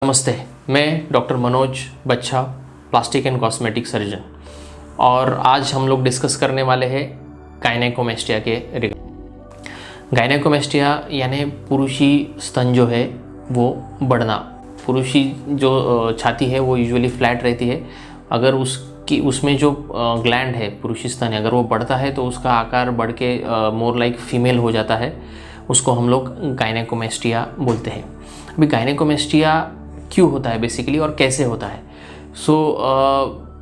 नमस्ते, मैं डॉक्टर मनोज बच्छा, प्लास्टिक एंड कॉस्मेटिक सर्जन, और आज हम लोग डिस्कस करने वाले हैं गायनेकोमेस्टिया के रिगार्डिंग। गायनेकोमेस्टिया यानी पुरुषी स्तन जो है वो बढ़ना। पुरुषी जो छाती है वो यूजुअली फ्लैट रहती है। अगर उसमें जो ग्लैंड है, पुरुषी स्तन है, अगर वो बढ़ता है तो उसका आकार बढ़ के मोर लाइक फीमेल हो जाता है। उसको हम लोग गायनेकोमेस्टिया बोलते हैं। अभी गायनेकोमेस्टिया क्यों होता है बेसिकली और कैसे होता है?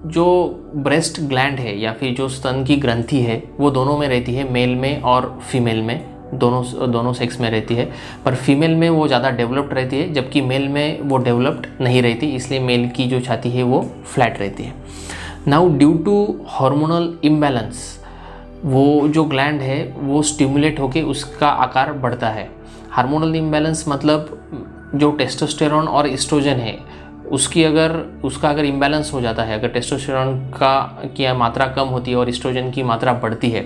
जो ब्रेस्ट ग्लैंड है या फिर जो स्तन की ग्रंथि है वो दोनों में रहती है, मेल में और फीमेल में, दोनों सेक्स में रहती है। पर फीमेल में वो ज़्यादा डेवलप्ड रहती है, जबकि मेल में वो डेवलप्ड नहीं रहती, इसलिए मेल की जो छाती है वो फ्लैट रहती है। Now due to hormonal imbalance वो जो ग्लैंड है वो स्टिमुलेट होके उसका आकार बढ़ता है। हार्मोनल इम्बैलेंस मतलब जो टेस्टोस्टेरोन और एस्ट्रोजन है उसका अगर इम्बैलेंस हो जाता है, अगर टेस्टोस्टेरोन की मात्रा कम होती है और एस्ट्रोजन की मात्रा बढ़ती है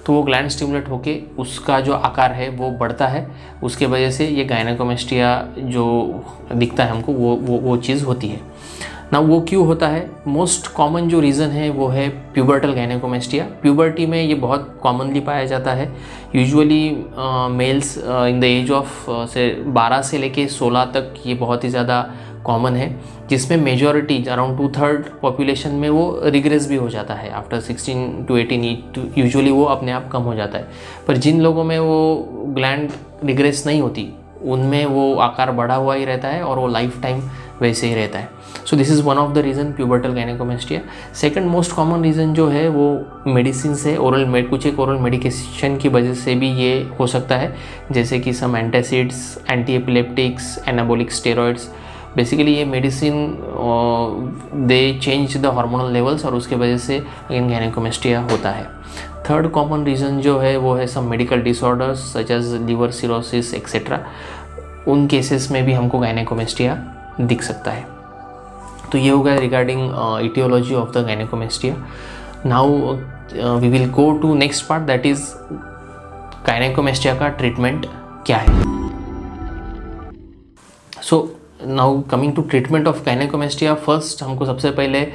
तो वो ग्लैंड स्टिमुलेट होके उसका जो आकार है वो बढ़ता है। उसके वजह से ये गायनेकोमेस्टिया जो दिखता है हमको वो चीज़ होती है ना। वो क्यों होता है? मोस्ट कॉमन जो रीज़न है वो है प्यूबर्टल गायनेकोमेस्टिया। प्यूबर्टी में ये बहुत कॉमनली पाया जाता है। Usually males in the age of से 12 से लेके 16 तक ये बहुत ही ज़्यादा कॉमन है, जिसमें मेजॉरिटी अराउंड 2/3 पॉपुलेशन में वो रिग्रेस भी हो जाता है। आफ्टर 16 to 18 यूजुअली वो अपने आप कम हो जाता है। पर जिन लोगों में वो ग्लैंड रिग्रेस नहीं होती उनमें वो आकार बढ़ा हुआ ही रहता है और वो लाइफ टाइम वैसे ही रहता है। So this is one of the reason pubertal gynaecomastia. Second most common reason जो है वो मेडिसिन से, कुछ एक ओरल मेडिकेशन की वजह से भी ये हो सकता है, जैसे कि some antacids, anti epileptics, anabolic steroids. Basically ये medicine they change the hormonal levels और उसके वजह से अगेन गायनेकोमेस्टिया होता है। थर्ड कॉमन रीज़न जो है वो है some medical disorders such as liver cirrhosis etcetera. उन केसेस में भी हमको गायनेकोमेस्टिया दिख सकता है। तो ये होगा regarding aetiology of the gynaecomastia. Now we will go to next part, that is gynaecomastia का ट्रीटमेंट क्या है। So now coming to treatment of gynaecomastia, first हमको सबसे पहले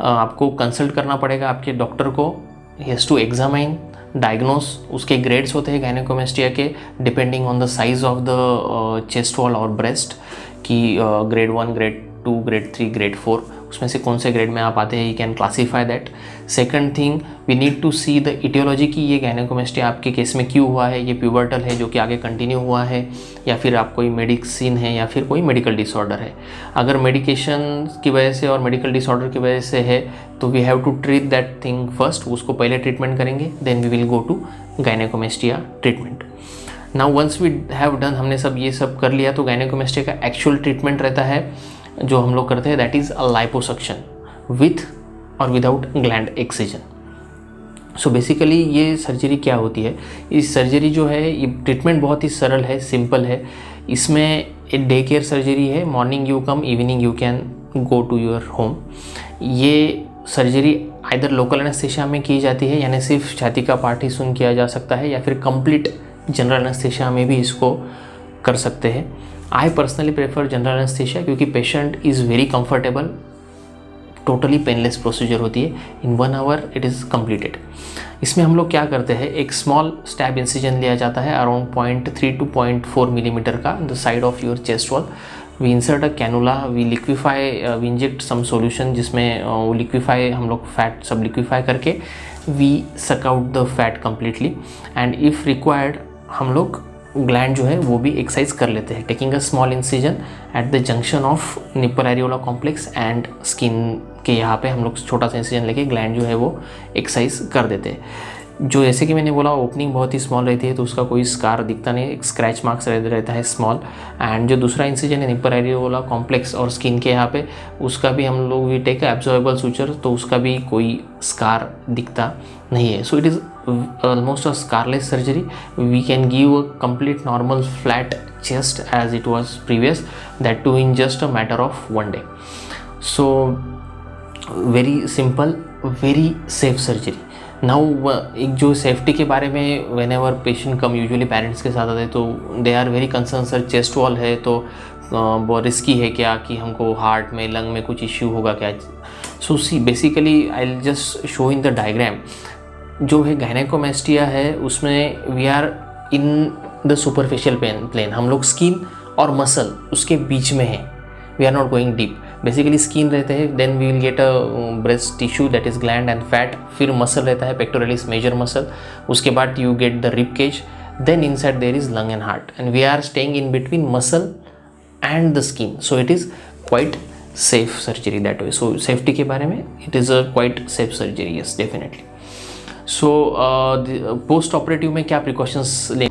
आपको कंसल्ट करना पड़ेगा आपके डॉक्टर को। He has to examine, diagnose. उसके ग्रेड्स होते हैं गायनेकोमेस्टिया के, depending on the size of the chest wall और ब्रेस्ट की। ग्रेड 1, ग्रेड 2, ग्रेड 3, ग्रेड 4, उसमें से कौन से ग्रेड में आप आते हैं, you can classify that. Second thing, we need to see the aetiology की ये गायनेकोमेस्टिया आपके केस में क्यों हुआ है। ये प्यूबर्टल है जो कि आगे कंटिन्यू हुआ है, या फिर आप कोई मेडिसिन है, या फिर कोई मेडिकल डिसऑर्डर है। अगर मेडिकेशन की वजह से और मेडिकल डिसऑर्डर की वजह से है तो we have to treat that thing first. उसको पहले ट्रीटमेंट करेंगे, then we will go to gynaecomastia treatment. Now once we have done, हमने ये सब कर लिया, तो गायनेकोमेस्टिया का एक्चुअल ट्रीटमेंट रहता है जो हम लोग करते हैं, that is a liposuction with और without gland excision. So basically ये सर्जरी क्या होती है? इस सर्जरी जो है, ये ट्रीटमेंट बहुत ही सरल है, सिंपल है। इसमें एक डे केयर सर्जरी है, morning you come, evening you can go to your home. ये सर्जरी आइदर लोकल एनेस्थेशिया में की जाती है, यानी सिर्फ छाती का पार्ट ही सुन किया जा सकता है, या फिर कंप्लीट जनरल एनेस्थेशिया में भी इसको कर सकते हैं। I personally prefer general anaesthesia क्योंकि patient is very comfortable, totally painless procedure होती है। In 1 hour it is completed. इसमें हम लोग क्या करते हैं, एक स्मॉल स्टैब इंसिजन लिया जाता है अराउंड 0.3 to 0.4 मिलीमीटर का, the side of your chest wall. We insert a cannula, we liquefy, we inject some solution जिसमें वो लिक्विफाई, हम लोग फैट सब लिक्विफाई करके we suck out the fat completely. And if required हम लोग gland जो है वो भी एक्सरसाइज कर लेते हैं, taking a small incision at the junction of nipple areola complex and skin के यहाँ पे हम लोग छोटा सा इंसिजन लेके ग्लैंड जो है वो एक्सरसाइज कर देते हैं। जो जैसे कि मैंने बोला, ओपनिंग बहुत ही स्मॉल रहती है तो उसका कोई स्कार दिखता नहीं, एक स्क्रैच मार्क्स रहता है स्मॉल। एंड जो दूसरा इंसिजन है निप्पल एरियोला कॉम्प्लेक्स और स्किन के यहाँ पे, उसका भी हम लोग वी टेक एब्जॉर्बेबल सूचर, तो उसका भी कोई स्कार दिखता नहीं है। So it is almost a scarless surgery. We can give a complete normal flat chest as it was previous, that too in just a matter of 1 day. So very simple, very safe surgery. Now एक जो safety के बारे में, whenever patient come, usually parents के साथ आते हैं तो they are very concern, sir chest wall है तो बहुत रिस्की है क्या, कि हमको हार्ट में लंग में कुछ इश्यू होगा क्या। So see basically I will just show in the diagram. जो है गायनेकोमेस्टिया है उसमें we are in the superficial plane, हम लोग स्किन और मसल उसके बीच में है, we are not going deep. Basically skin रहते हैं, then we will get a breast tissue that is gland and fat, फिर मसल रहता है पेक्टोरलिस मेजर मसल, उसके बाद you get the rib cage, then inside there is lung and heart and we are staying in between muscle and the skin. So it is quite safe surgery that way. So safety के बारे में it is a quite safe surgery, yes definitely. So post operative में क्या precautions ले,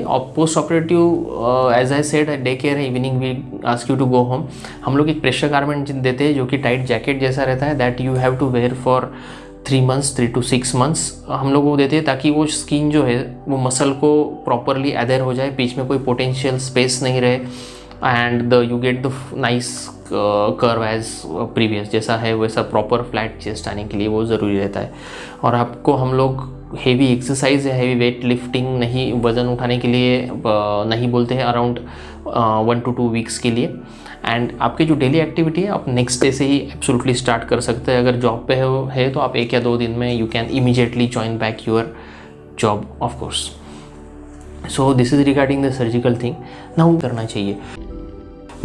और post operative as I said day care है, evening we ask you to go home. हम लोग एक प्रेशर गारमेंट देते हैं जो कि टाइट जैकेट जैसा रहता है, that you have to wear for 3 months 3 to 6 months हम लोग वो देते हैं ताकि वो स्किन जो है वो मसल को प्रॉपरली अडेयर हो जाए, बीच में कोई पोटेंशियल स्पेस नहीं रहे, and you get the nice curve as previous, जैसा है वैसा प्रॉपर फ्लैट चेस्ट आने के लिए वो ज़रूरी रहता है। और आपको हम लोग हेवी एक्सरसाइज या हेवी वेट लिफ्टिंग नहीं, वज़न उठाने के लिए नहीं बोलते हैं अराउंड 1 to 2 weeks के लिए। एंड आपकी जो डेली एक्टिविटी है आप नेक्स्ट डे से ही एब्सोल्युटली स्टार्ट कर सकते हैं। अगर जॉब पे है तो आप 1 या 2 दिन में you can immediately join back your job of course. So this is regarding the surgical thing. Now करना चाहिए,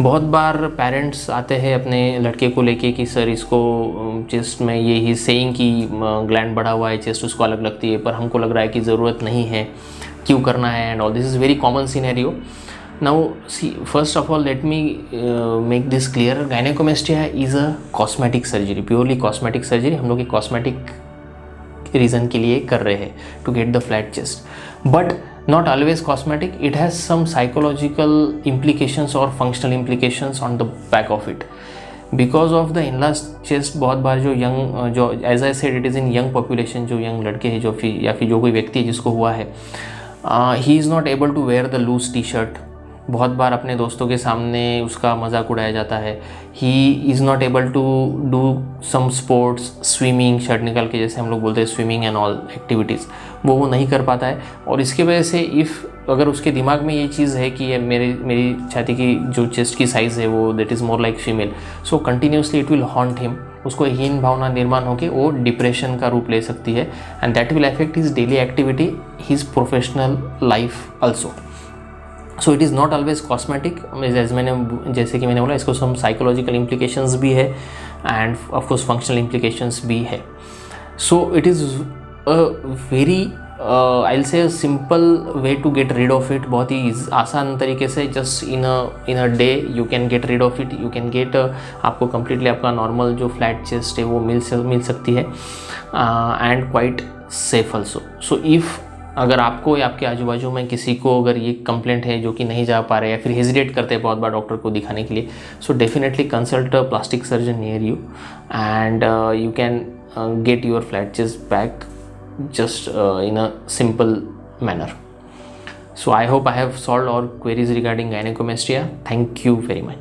बहुत बार पेरेंट्स आते हैं अपने लड़के को लेके कि सर इसको चेस्ट में ये ही सेइंग कि ग्लैंड बढ़ा हुआ है, चेस्ट उसको अलग लगती है, पर हमको लग रहा है कि ज़रूरत नहीं है, क्यों करना है, and all this is very common scenario. Now see, first of all let me make this clear, gynecomastia is a cosmetic surgery, purely cosmetic surgery। हम लोग एक cosmetic reason के लिए कर रहे हैं, to get the flat chest, but not always cosmetic, it has some psychological implications or functional implications on the back of it, because of the enlarged chest। बहुत बार जो यंग, जो as I said it is in young population, जो young लड़के हैं जो फिर या फिर जो कोई व्यक्ति है जिसको हुआ है, he is not able to wear the loose t-shirt। बहुत बार अपने दोस्तों के सामने उसका मजाक उड़ाया जाता है। He is not able to do some sports, swimming, shirt निकाल के जैसे हम लोग बोलते हैं स्विमिंग एंड ऑल एक्टिविटीज़, वो नहीं कर पाता है। और इसके वजह से अगर उसके दिमाग में ये चीज़ है कि मेरी छाती की जो चेस्ट की साइज़ है वो that is more like female, so continuously it will haunt him. उसको हीन भावना निर्माण होकर वो डिप्रेशन का रूप ले सकती है, and that will affect his daily activity, his professional life also. So it is not always cosmetic, जैसे कि मैंने बोला इसको सम साइकोलॉजिकल इम्प्लीकेशंस भी है एंड ऑफकोर्स फंक्शनल इम्प्लीकेशंस भी है। So it is a very I will say simple way to get rid of it. बहुत ही आसान तरीके से just in a day you can get rid of it, you can get आपको completely आपका normal जो फ्लैट चेस्ट है वो मिल सकती है, and quite safe also. So if अगर आपको या आपके आजू बाजू में किसी को अगर ये कंप्लेंट है जो कि नहीं जा पा रहे या फिर हेजिटेट करते हैं बहुत बार डॉक्टर को दिखाने के लिए, so definitely consult a plastic surgeon near you and you can get your flat chest back just in a simple manner. So I hope I have solved all queries regarding gynecomastia. Thank you very much.